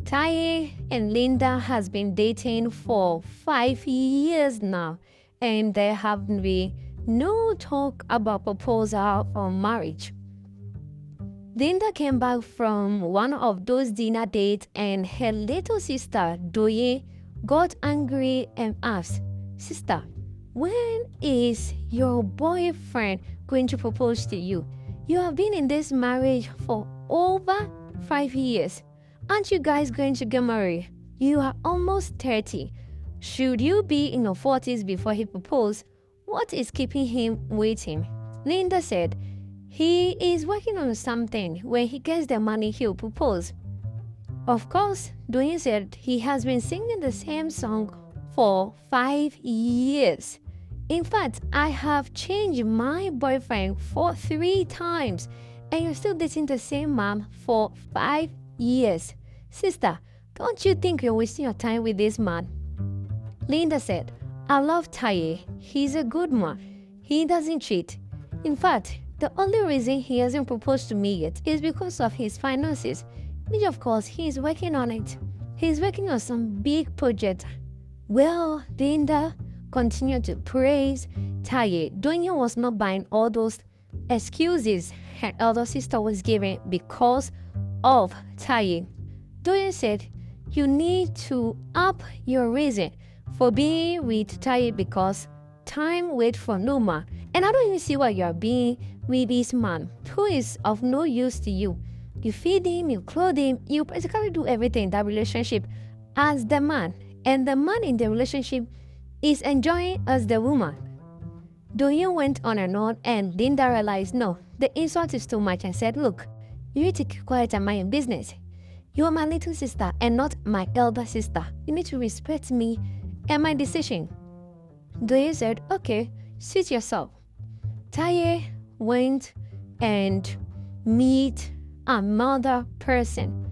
Taye and Linda has been dating for 5 years now, and there have been no talk about proposal or marriage. Linda came back from one of those dinner dates, and her little sister, Doye, got angry and asked, "Sister, when is your boyfriend going to propose to you? You have been in this marriage for over 5 years. Aren't you guys going to get married? You are almost 30. Should you be in your 40s before he proposed? What is keeping him waiting?" Linda said, "He is working on something. When he gets the money, he'll propose." Of course, Doyin said he has been singing the same song for 5 years. "In fact, I have changed my boyfriend for 3 times, and you're still dating the same man for 5 years. Sister, don't you think you're wasting your time with this man?" Linda said, "I love Taye. He's a good man. He doesn't cheat. In fact, the only reason he hasn't proposed to me yet is because of his finances, which of course he's working on it. He's working on some big project." Well, Linda continued to praise Taye. Donya was not buying all those excuses her elder sister was giving because of Taye. Donya said, "You need to up your reason for being with Taye because time waits for no man. And I don't even see why you're being with this man who is of no use to you. You feed him, you clothe him, you basically do everything in that relationship as the man. And the man in the relationship is enjoying as the woman." Doyin went on and on, and Linda realized, no, the insult is too much, and said, "Look, you need to keep quiet and mind your business. You are my little sister and not my elder sister. You need to respect me and my decision." Doyin said, "Okay, suit yourself." Taye went and meet another person,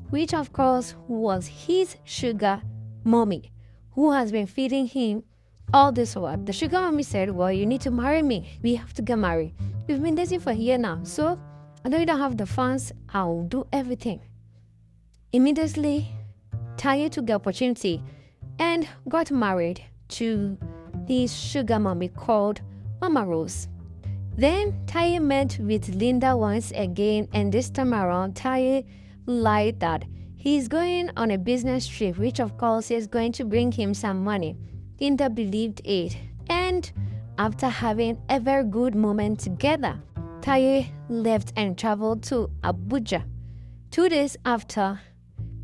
which of course was his sugar mommy, who has been feeding him all this while. The sugar mommy said, "Well, you need to marry me. We have to get married. We've been dating for a year now, so I know you don't have the funds. I'll do everything." Immediately, Taye took the opportunity and got married to this sugar mommy called Mama Rose. Then Taye met with Linda once again, and this time around Taye lied that he's going on a business trip, which of course is going to bring him some money. Linda believed it, and after having a very good moment together, Taye left and traveled to Abuja. 2 days after,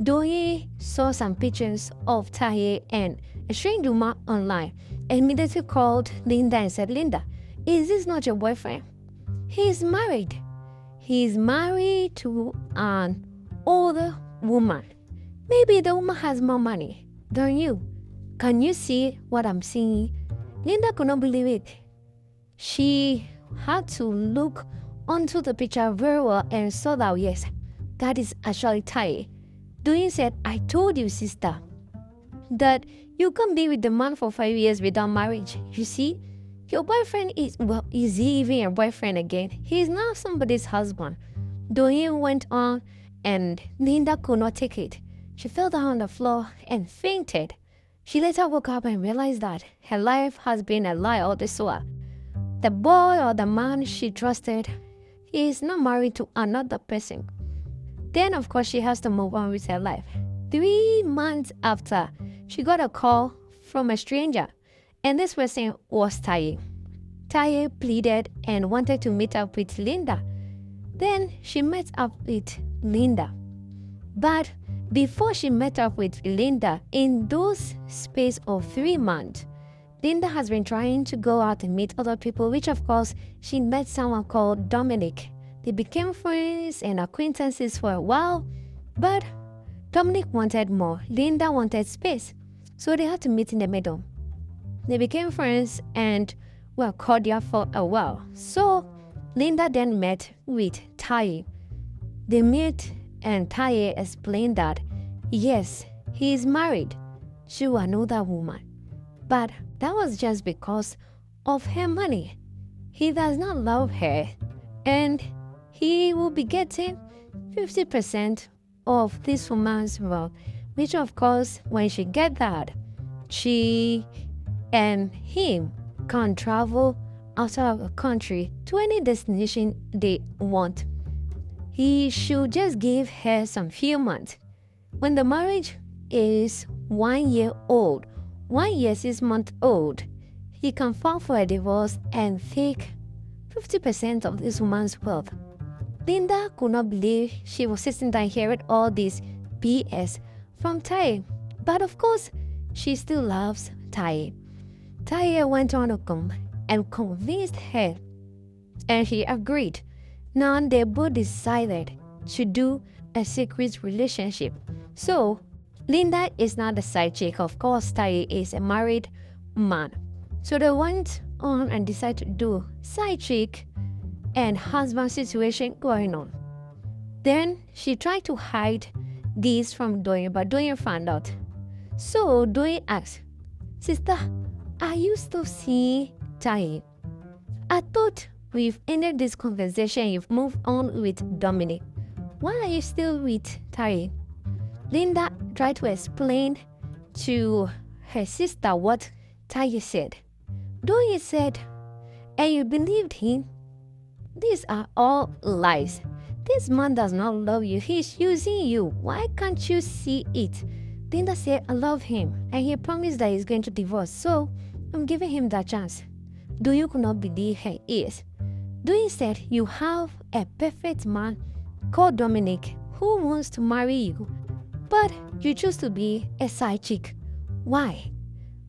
Doye saw some pictures of Taye and a strange woman online, and immediately called Linda and said, "Linda, is this not your boyfriend? He's married. He's married to an older woman. Maybe the woman has more money than you. Can you see what I'm seeing?" Linda could not believe it. She had to look onto the picture very well and saw that, yes, that is actually Taye. Doyin said, "I told you, sister, that you can't be with the man for 5 years without marriage. You see, your boyfriend is he even your boyfriend again? He is now somebody's husband." Doyin went on, and Linda could not take it. She fell down on the floor and fainted. She later woke up and realized that her life has been a lie all this while. The boy or the man she trusted is not married to another person. Then, of course, she has to move on with her life. 3 months after, she got a call from a stranger, and this person was Taye. Taye pleaded and wanted to meet up with Linda. Then she met up with Linda. But before she met up with Linda, in those space of 3 months, Linda has been trying to go out and meet other people, which of course she met someone called Dominic. They became friends and acquaintances for a while, but Dominic wanted more. Linda wanted space, so they had to meet in the middle. They became friends and were cordial for a while. So Linda then met with Taye. They met, and Taye explained that, yes, he is married to another woman, but that was just because of her money. He does not love her, and he will be getting 50% of this woman's wealth, which of course, when she get that, she and him can travel outside of the country to any destination they want. He should just give her some few months. When the marriage is 1 year old, 1 year 6 month old, he can file for a divorce and take 50% of this woman's wealth. Linda could not believe she was sitting down hearing all this BS from Taye. But of course, she still loves Taye. Taye went on to come and convinced her, and she agreed. Now they both decided to do a secret relationship. So, Linda is not a side chick. Of course, Taye is a married man. So they went on and decided to do side chick and husband situation going on. Then she tried to hide this from Doyin, but Doyin found out. So Doyin asked, "Sister, are you still seeing Taye? I thought we've ended this conversation. You've moved on with Dominic. Why are you still with Taye?" Linda tried to explain to her sister what Taye said. Doyin said, "And you believed him? These are all lies. This man does not love you. He's using you. Why can't you see it?" Linda said, "I love him, and he promised that he's going to divorce, so I'm giving him that chance." Doyin could not believe her ears. Doyin said, "You have a perfect man called Dominic who wants to marry you, but you choose to be a side chick. Why?"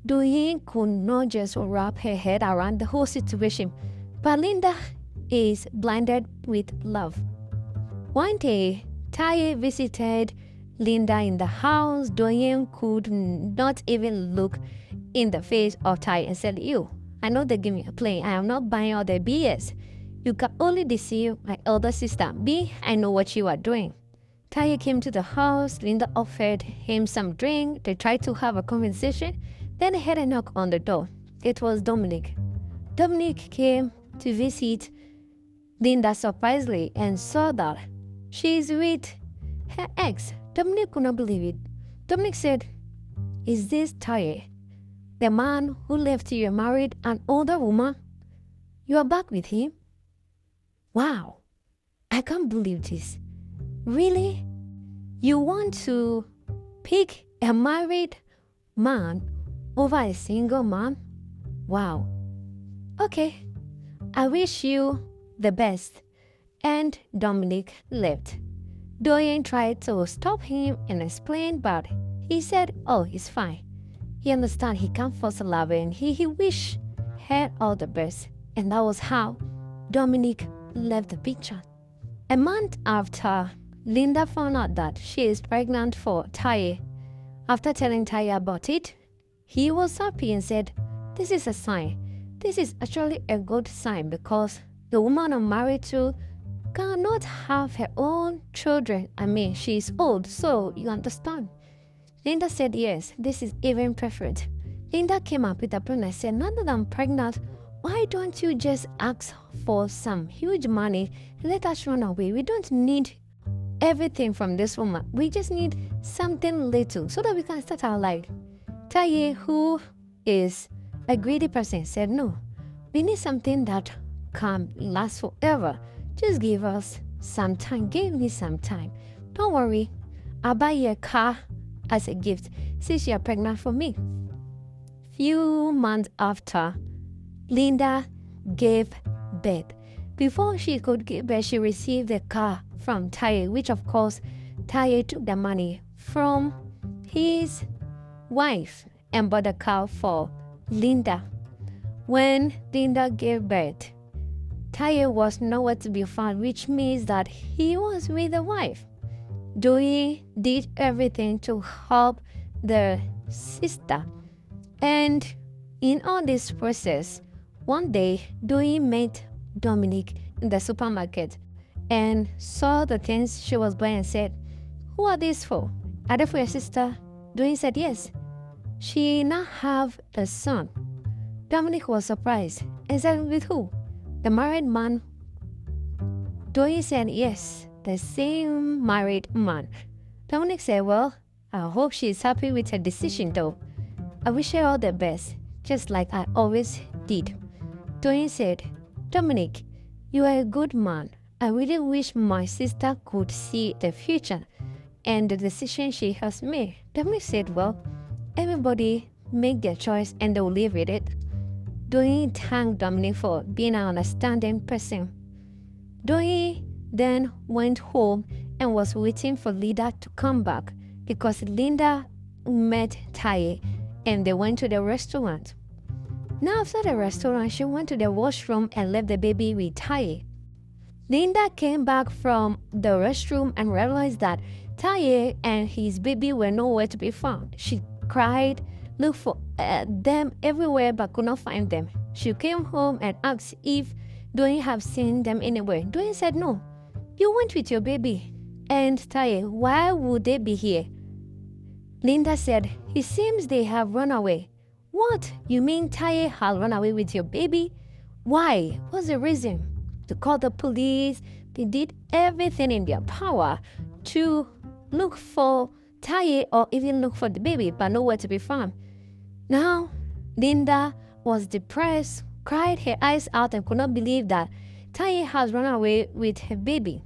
Doyin could not just wrap her head around the whole situation, but Linda is blinded with love. One day, Taye visited Linda in the house. Doyin could not even look in the face of Taye and said, "You, I know they give me a plane. I am not buying all the BS. You can only deceive my elder sister. Me, I know what you are doing." Taye came to the house. Linda offered him some drink. They tried to have a conversation. Then they had a knock on the door. It was Dominic. Dominic came to visit Linda surprisingly and saw that she is with her ex. Dominic could not believe it. Dominic said, "Is this Taye, the man who left you married an older woman? You are back with him? Wow, I can't believe this. Really? You want to pick a married man over a single man? Wow. Okay, I wish you the best." And Dominic left. Doyin tried to stop him and explain, but he said, "Oh, it's fine. He understands he can't force love, and he wish her all the best." And that was how Dominic left the picture. A month after, Linda found out that she is pregnant for Taye. After telling Taye about it, he was happy and said, "This is a sign. This is actually a good sign, because the woman I'm married to cannot have her own children. I mean, she's old, so you understand." Linda said, "Yes, this is even perfect." Linda came up with a plan and said, "Now that I'm pregnant, why don't you just ask for some huge money and let us run away? We don't need everything from this woman. We just need something little so that we can start our life." Taye, who is a greedy person, said, "No, we need something that can last forever. Just give us some time. Give me some time. Don't worry, I'll buy you a car as a gift since you're pregnant for me." Few months after, Linda gave birth. Before she could give birth, she received a car from Taye, which of course Taye took the money from his wife and bought a car for Linda. When Linda gave birth, Taye was nowhere to be found, which means that he was with the wife. Doyin did everything to help the sister. And in all this process, one day, Doyin met Dominic in the supermarket and saw the things she was buying and said, "Who are these for? Are they for your sister?" Doyin said, "Yes." She now have a son. Dominic was surprised and said, "With who? The married man?" Doyin said, "Yes, the same married man." Dominic said, well, I hope she's happy with her decision though. I wish her all the best, just like I always did. Doyin said, Dominic, you are a good man. I really wish my sister could see the future and the decision she has made. Dominic said, well, everybody make their choice and they'll live with it. Doyin thanked Dominic for being an understanding person. Doyin then went home and was waiting for Linda to come back because Linda met Taye and they went to the restaurant. Now after the restaurant, she went to the washroom and left the baby with Taye. Linda came back from the restroom and realized that Taye and his baby were nowhere to be found. She cried, looked for them everywhere but could not find them. She came home and asked if Doyin have seen them anywhere. Doyin said no. You went with your baby. And Taye, why would they be here? Linda said, it seems they have run away. What? You mean Taye had run away with your baby? Why? What's the reason? To call the police. They did everything in their power to look for Taye or even look for the baby, but nowhere to be found. Now, Linda was depressed, cried her eyes out and could not believe that Taye has run away with her baby.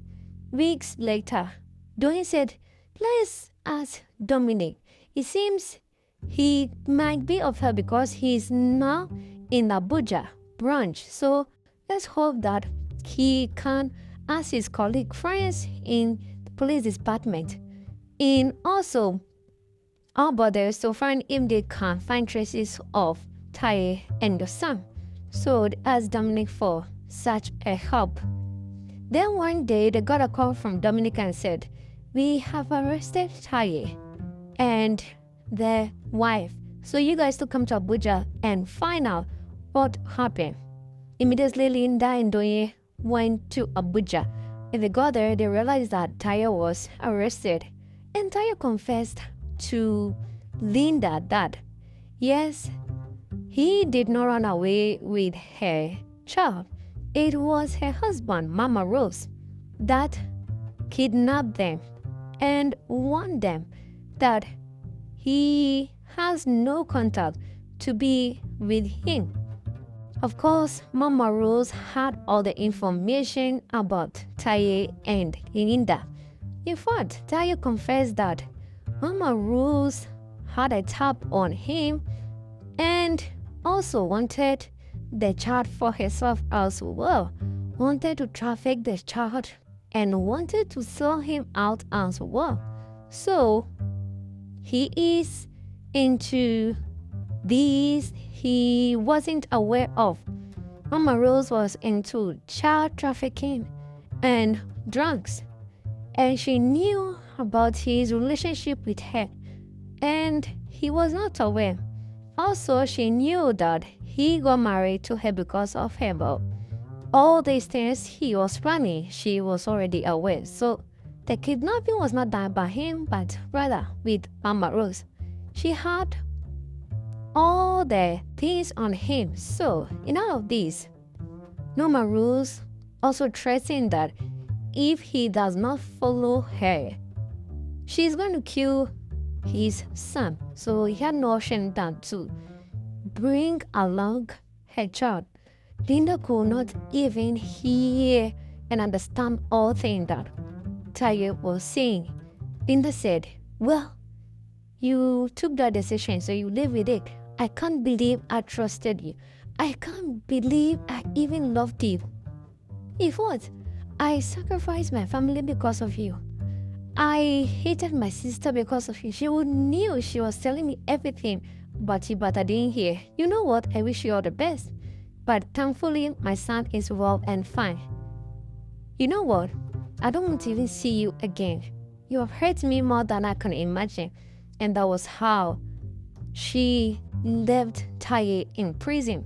Weeks later, Doyin said, let's ask Dominic. It seems he might be of help because he's now in Abuja branch. So let's hope that he can ask his colleague friends in the police department in also our borders to find if they can find traces of Taye and the son. So they asked Dominic for such a help. Then one day they got a call from Dominic and said, we have arrested Taye and their wife. So you guys to come to Abuja and find out what happened. Immediately Linda and Doyin went to Abuja. When they got there, they realized that Taye was arrested. And Taye confessed to Linda that, yes, he did not run away with her child. It was her husband, Mama Rose, that kidnapped them and warned them that he has no contact to be with him. Of course, Mama Rose had all the information about Taye and Linda. In fact, Taye confessed that Mama Rose had a tap on him and also wanted the child for herself as well, wanted to traffic the child and wanted to sell him out as well. So he is into this he wasn't aware of. Mama Rose was into child trafficking and drugs, and she knew about his relationship with her, and he was not aware. Also, she knew that he got married to her because of her, but all these things he was planning, she was already aware. So the kidnapping was not done by him, but rather with Mama Rose. She had all the things on him. So in all of this, Mama Rose also threatened that if he does not follow her, she's going to kill his son. So he had no option than to bring along her child. Linda could not even hear and understand all things that Taye was saying. Linda said, well, you took that decision, so you live with it. I can't believe I trusted you. I can't believe I even loved you. If what? I sacrificed my family because of you. I hated my sister because of you. She knew she was telling me everything, but I didn't hear. You know what? I wish you all the best. But thankfully, my son is well and fine. You know what? I don't want to even see you again. You have hurt me more than I can imagine. And that was how she left Taye in prison,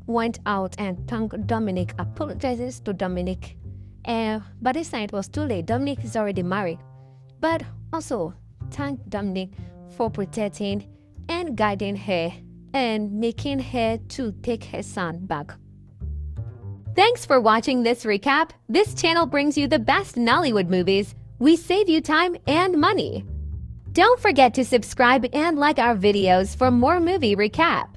went out and thanked Dominic, apologizes to Dominic. And by this time, it was too late. Dominic is already married. But also thanked Dominic for protecting and guiding her and making her to take her son back. Thanks for watching this recap. This channel brings you the best Nollywood movies. We save you time and money. Don't forget to subscribe and like our videos for more movie recap.